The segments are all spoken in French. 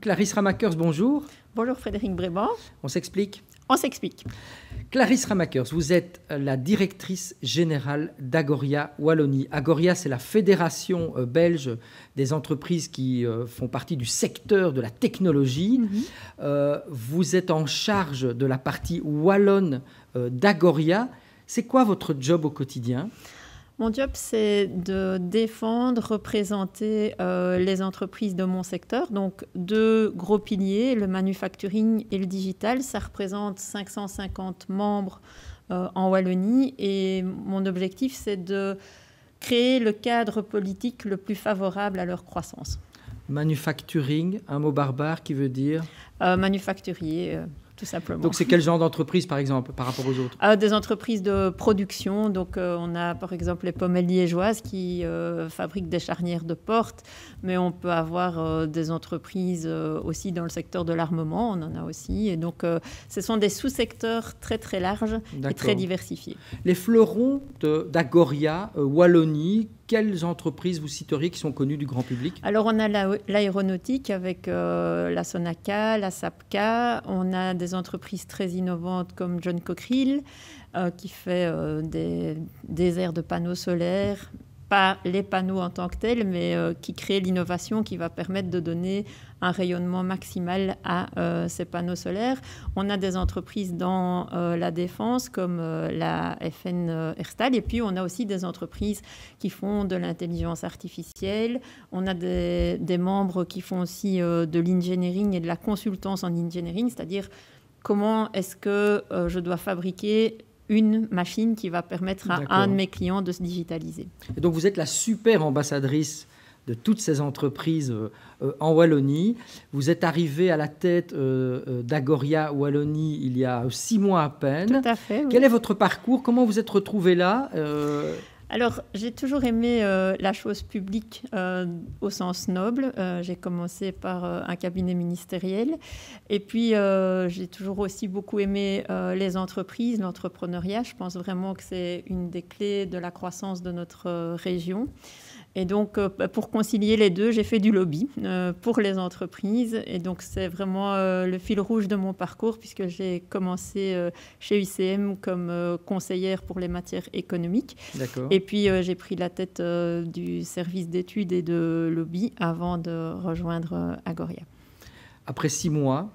Clarisse Ramakers, bonjour. Bonjour Frédéric Bréban. On s'explique? On s'explique. Clarisse Ramakers, vous êtes la directrice générale d'Agoria Wallonie. Agoria, c'est la fédération belge des entreprises qui font partie du secteur de la technologie. Vous êtes en charge de la partie wallonne d'Agoria. C'est quoi votre job au quotidien ? Mon job, c'est de défendre, représenter les entreprises de mon secteur. Donc, deux gros piliers, le manufacturing et le digital. Ça représente 550 membres en Wallonie. Et mon objectif, c'est de créer le cadre politique le plus favorable à leur croissance. Manufacturing, un mot barbare qui veut dire manufacturier. Tout simplement. Donc, c'est quel genre d'entreprise, par exemple, par rapport aux autres? Des entreprises de production. Donc, on a, par exemple, les pommelles liégeoises qui fabriquent des charnières de porte. Mais on peut avoir des entreprises aussi dans le secteur de l'armement. On en a aussi. Et donc, ce sont des sous-secteurs très, très larges et très diversifiés. Les fleurons d'Agoria, Wallonie, quelles entreprises vous citeriez qui sont connues du grand public? Alors, on a l'aéronautique avec la Sonaca, la Sapca. On a des entreprises très innovantes comme John Cockerill, qui fait des aires de panneaux solaires. Pas les panneaux en tant que tels, mais qui crée l'innovation qui va permettre de donner un rayonnement maximal à ces panneaux solaires. On a des entreprises dans la défense comme la FN Herstal, et puis on a aussi des entreprises qui font de l'intelligence artificielle. On a des membres qui font aussi de l'engineering et de la consultance en engineering, c'est-à-dire comment est-ce que je dois fabriquer une machine qui va permettre à un de mes clients de se digitaliser. Et donc, vous êtes la super ambassadrice de toutes ces entreprises en Wallonie. Vous êtes arrivée à la tête d'Agoria Wallonie il y a 6 mois à peine. Tout à fait, oui. Quel est votre parcours? Comment vous êtes retrouvée là Alors, j'ai toujours aimé la chose publique au sens noble. J'ai commencé par un cabinet ministériel. Et puis, j'ai toujours aussi beaucoup aimé les entreprises, l'entrepreneuriat. Je pense vraiment que c'est une des clés de la croissance de notre région. Et donc, pour concilier les deux, j'ai fait du lobby pour les entreprises. Et donc, c'est vraiment le fil rouge de mon parcours, puisque j'ai commencé chez UCM comme conseillère pour les matières économiques. D'accord. Et puis, j'ai pris la tête du service d'études et de lobby avant de rejoindre Agoria. Après 6 mois,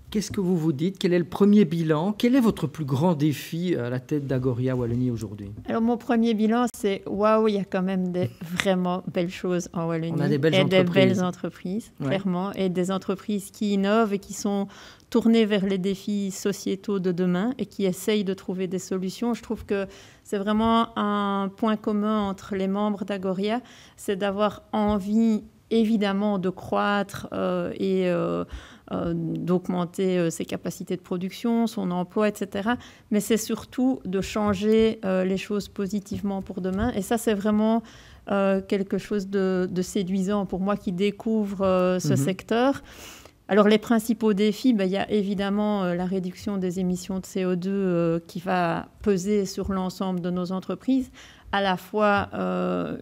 qu'est-ce que vous vous dites? Quel est le premier bilan? Quel est votre plus grand défi à la tête d'Agoria Wallonie aujourd'hui? Alors, mon premier bilan, c'est waouh, il y a quand même des vraiment belles choses en Wallonie. On a des belles des belles entreprises, clairement, et des entreprises qui innovent et qui sont tournées vers les défis sociétaux de demain et qui essayent de trouver des solutions. Je trouve que c'est vraiment un point commun entre les membres d'Agoria, c'est d'avoir envie, évidemment, de croître et d'augmenter ses capacités de production, son emploi, etc. Mais c'est surtout de changer les choses positivement pour demain. Et ça, c'est vraiment quelque chose de séduisant pour moi qui découvre ce secteur. Alors, les principaux défis, il y a évidemment la réduction des émissions de CO2 qui va peser sur l'ensemble de nos entreprises, à la fois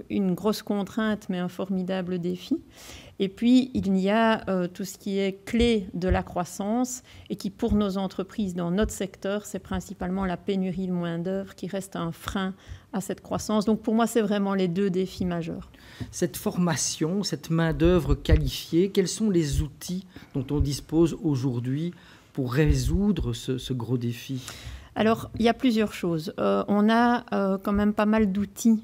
une grosse contrainte, mais un formidable défi. Et puis, il y a tout ce qui est clé de la croissance et qui, pour nos entreprises dans notre secteur, c'est principalement la pénurie de main-d'œuvre qui reste un frein à cette croissance. Donc, pour moi, c'est vraiment les deux défis majeurs. Cette formation, cette main-d'œuvre qualifiée, quels sont les outils dont on dispose aujourd'hui pour résoudre ce gros défi ? Alors, il y a plusieurs choses. On a quand même pas mal d'outils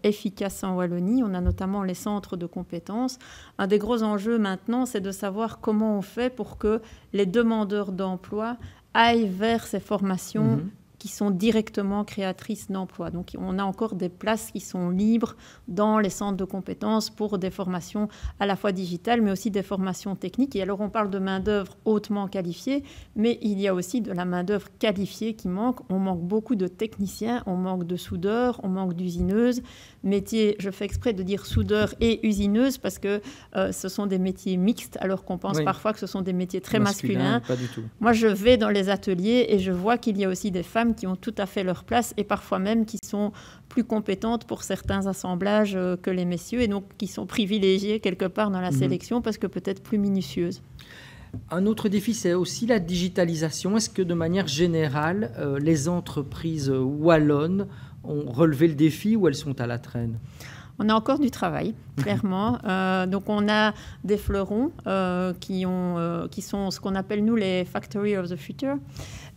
efficaces en Wallonie. On a notamment les centres de compétences. Un des gros enjeux maintenant, c'est de savoir comment on fait pour que les demandeurs d'emploi aillent vers ces formations qui sont directement créatrices d'emplois. Donc, on a encore des places qui sont libres dans les centres de compétences pour des formations à la fois digitales, mais aussi des formations techniques. Et alors, on parle de main-d'œuvre hautement qualifiée, mais il y a aussi de la main-d'œuvre qualifiée qui manque. On manque beaucoup de techniciens, on manque de soudeurs, on manque d'usineuses. Métiers, je fais exprès de dire soudeurs et usineuses parce que ce sont des métiers mixtes, alors qu'on pense parfois que ce sont des métiers très masculins. Pas du tout. Moi, je vais dans les ateliers et je vois qu'il y a aussi des femmes femmes qui ont tout à fait leur place et parfois même qui sont plus compétentes pour certains assemblages que les messieurs et donc qui sont privilégiées quelque part dans la sélection parce que peut-être plus minutieuses. Un autre défi, c'est aussi la digitalisation. Est-ce que de manière générale, les entreprises wallonnes ont relevé le défi ou elles sont à la traîne ? On a encore du travail, clairement. Donc, on a des fleurons qui sont ce qu'on appelle, nous, les Factory of the Future.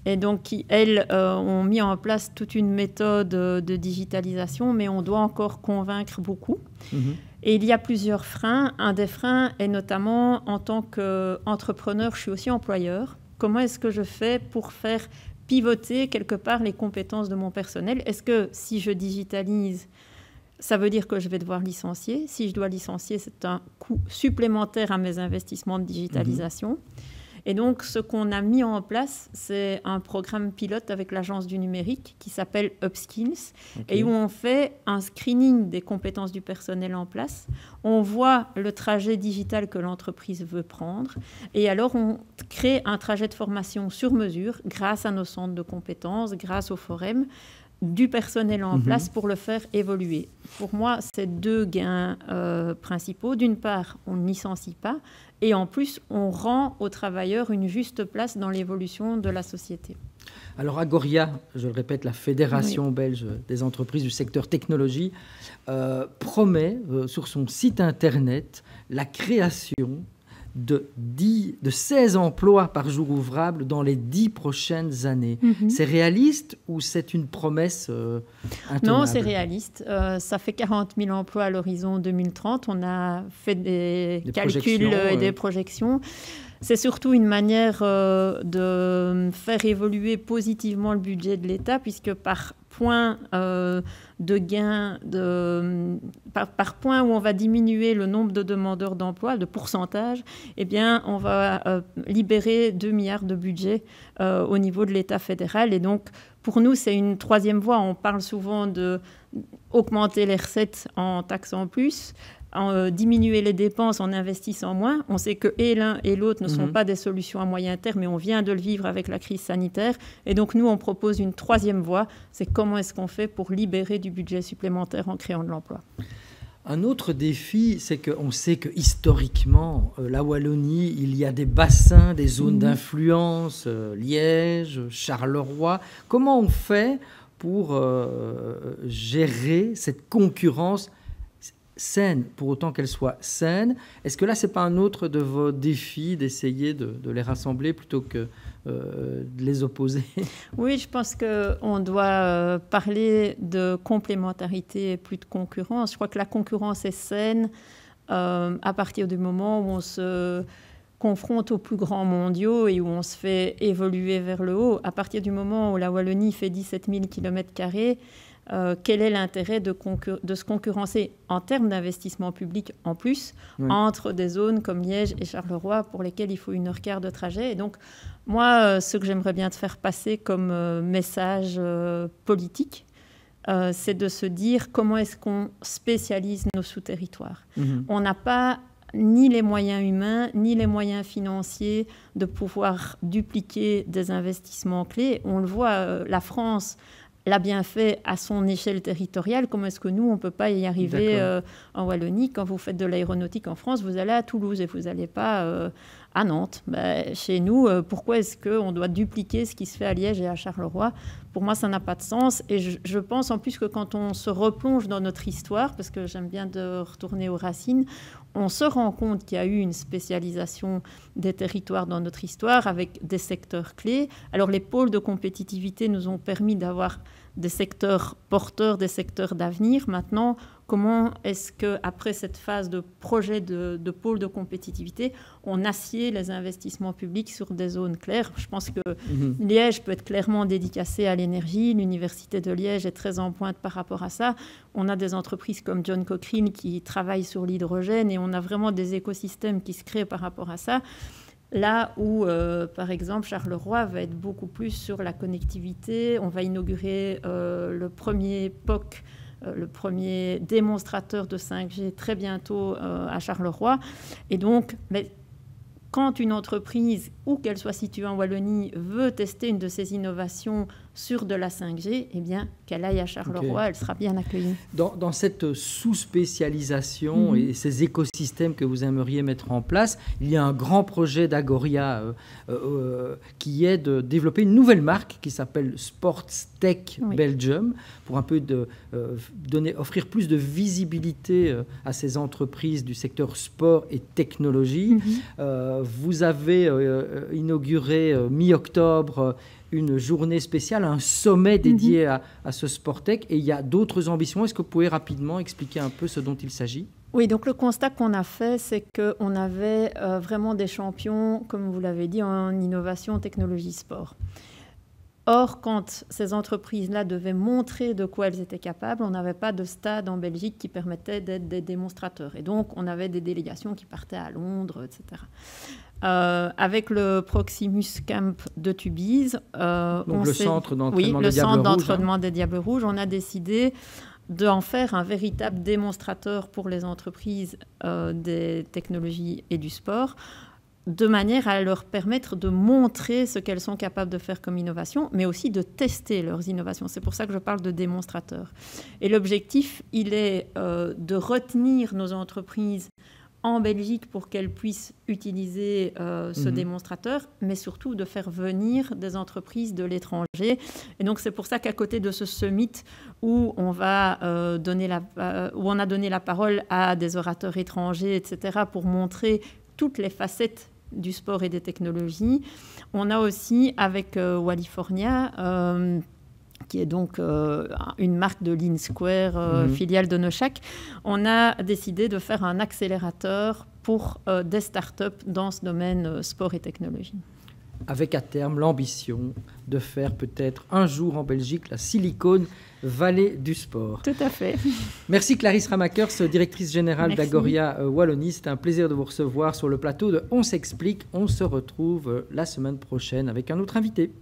Et donc, qui, elles, ont mis en place toute une méthode de digitalisation, mais on doit encore convaincre beaucoup. Et il y a plusieurs freins. Un des freins est notamment, en tant qu'entrepreneur, je suis aussi employeur. Comment est-ce que je fais pour faire pivoter quelque part les compétences de mon personnel ? Est-ce que si je digitalise, ça veut dire que je vais devoir licencier. Si je dois licencier, c'est un coût supplémentaire à mes investissements de digitalisation. Et donc, ce qu'on a mis en place, c'est un programme pilote avec l'Agence du numérique qui s'appelle Upskills et où on fait un screening des compétences du personnel en place. On voit le trajet digital que l'entreprise veut prendre et alors on crée un trajet de formation sur mesure grâce à nos centres de compétences, grâce au forum, du personnel en place pour le faire évoluer. Pour moi, c'est deux gains principaux. D'une part, on ne licencie pas et en plus, on rend aux travailleurs une juste place dans l'évolution de la société. Alors Agoria, je le répète, la Fédération belge des entreprises du secteur technologie, promet sur son site internet la création de 16 emplois par jour ouvrable dans les 10 prochaines années. C'est réaliste ou c'est une promesse intenable ? Non, c'est réaliste. Ça fait 40 000 emplois à l'horizon 2030. On a fait des calculs et des projections. C'est surtout une manière de faire évoluer positivement le budget de l'État, puisque par point de gain, par point où on va diminuer le nombre de demandeurs d'emploi, de pourcentage, eh bien, on va libérer 2 milliards de budget au niveau de l'État fédéral. Et donc, pour nous, c'est une troisième voie. On parle souvent d'augmenter les recettes en taxant plus, diminuer les dépenses en investissant moins. On sait que et l'un et l'autre ne sont pas des solutions à moyen terme, mais on vient de le vivre avec la crise sanitaire. Et donc, nous, on propose une troisième voie. C'est comment est-ce qu'on fait pour libérer du budget supplémentaire en créant de l'emploi. Un autre défi, c'est qu'on sait que historiquement, la Wallonie, il y a des bassins, des zones d'influence, Liège, Charleroi. Comment on fait pour gérer cette concurrence saine, pour autant qu'elle soit saine? Est-ce que là, ce n'est pas un autre de vos défis d'essayer de les rassembler plutôt que de les opposer? Oui, je pense qu'on doit parler de complémentarité et plus de concurrence. Je crois que la concurrence est saine à partir du moment où on se confronte aux plus grands mondiaux et où on se fait évoluer vers le haut. À partir du moment où la Wallonie fait 17 000 km², quel est l'intérêt de se concurrencer en termes d'investissement public en plus entre des zones comme Liège et Charleroi pour lesquelles il faut 1h15 de trajet. Et donc, moi, ce que j'aimerais bien te faire passer comme message politique, c'est de se dire comment est-ce qu'on spécialise nos sous-territoires. On n'a pas ni les moyens humains, ni les moyens financiers de pouvoir dupliquer des investissements clés. On le voit, la France l'a bien fait à son échelle territoriale. Comment est-ce que nous, on ne peut pas y arriver en Wallonie? Quand vous faites de l'aéronautique en France, vous allez à Toulouse et vous n'allez pas à Nantes. Chez nous, pourquoi est-ce qu'on doit dupliquer ce qui se fait à Liège et à Charleroi? Pour moi, ça n'a pas de sens. Et je pense en plus que quand on se replonge dans notre histoire, parce que j'aime bien de retourner aux racines, on se rend compte qu'il y a eu une spécialisation des territoires dans notre histoire avec des secteurs clés. Alors, les pôles de compétitivité nous ont permis d'avoir des secteurs porteurs, des secteurs d'avenir. Maintenant, comment est-ce qu'après cette phase de projet de pôle de compétitivité, on assied les investissements publics sur des zones claires? Je pense que Liège peut être clairement dédicacé à l'énergie. L'Université de Liège est très en pointe par rapport à ça. On a des entreprises comme John Cochrane qui travaillent sur l'hydrogène et on a vraiment des écosystèmes qui se créent par rapport à ça. Là où, par exemple, Charleroi va être beaucoup plus sur la connectivité. On va inaugurer le premier POC, le premier démonstrateur de 5G très bientôt à Charleroi. Et donc, quand une entreprise, où qu'elle soit située en Wallonie, veut tester une de ces innovations sur de la 5G, eh bien, qu'elle aille à Charleroi, elle sera bien accueillie. Dans cette sous-spécialisation et ces écosystèmes que vous aimeriez mettre en place, il y a un grand projet d'Agoria qui est de développer une nouvelle marque qui s'appelle Sports Tech Belgium, pour un peu offrir plus de visibilité à ces entreprises du secteur sport et technologie. Vous avez inauguré mi-octobre une journée spéciale, un sommet dédié à ce Sport Tech, et il y a d'autres ambitions. Est-ce que vous pouvez rapidement expliquer un peu ce dont il s'agit ? Oui, donc le constat qu'on a fait, c'est qu'on avait vraiment des champions, comme vous l'avez dit, en innovation, technologie, sport. Or, quand ces entreprises-là devaient montrer de quoi elles étaient capables, on n'avait pas de stade en Belgique qui permettait d'être des démonstrateurs. Et donc, on avait des délégations qui partaient à Londres, etc. Avec le Proximus Camp de Tubize, donc le centre d'entraînement des Diables Rouges, on a décidé d'en faire un véritable démonstrateur pour les entreprises des technologies et du sport, de manière à leur permettre de montrer ce qu'elles sont capables de faire comme innovation, mais aussi de tester leurs innovations. C'est pour ça que je parle de démonstrateur. Et l'objectif, il est de retenir nos entreprises en Belgique pour qu'elles puissent utiliser ce démonstrateur, mais surtout de faire venir des entreprises de l'étranger. Et donc, c'est pour ça qu'à côté de ce summit où on va où on a donné la parole à des orateurs étrangers, etc., pour montrer toutes les facettes du sport et des technologies. On a aussi, avec Wallifornia, qui est donc une marque de Lean Square, filiale de Noshaq, on a décidé de faire un accélérateur pour des startups dans ce domaine sport et technologie. Avec à terme l'ambition de faire peut-être un jour en Belgique la Silicon Valley du sport. Tout à fait. Merci Clarisse Ramakers, directrice générale d'Agoria Wallonie. C'était un plaisir de vous recevoir sur le plateau de On s'explique. On se retrouve la semaine prochaine avec un autre invité.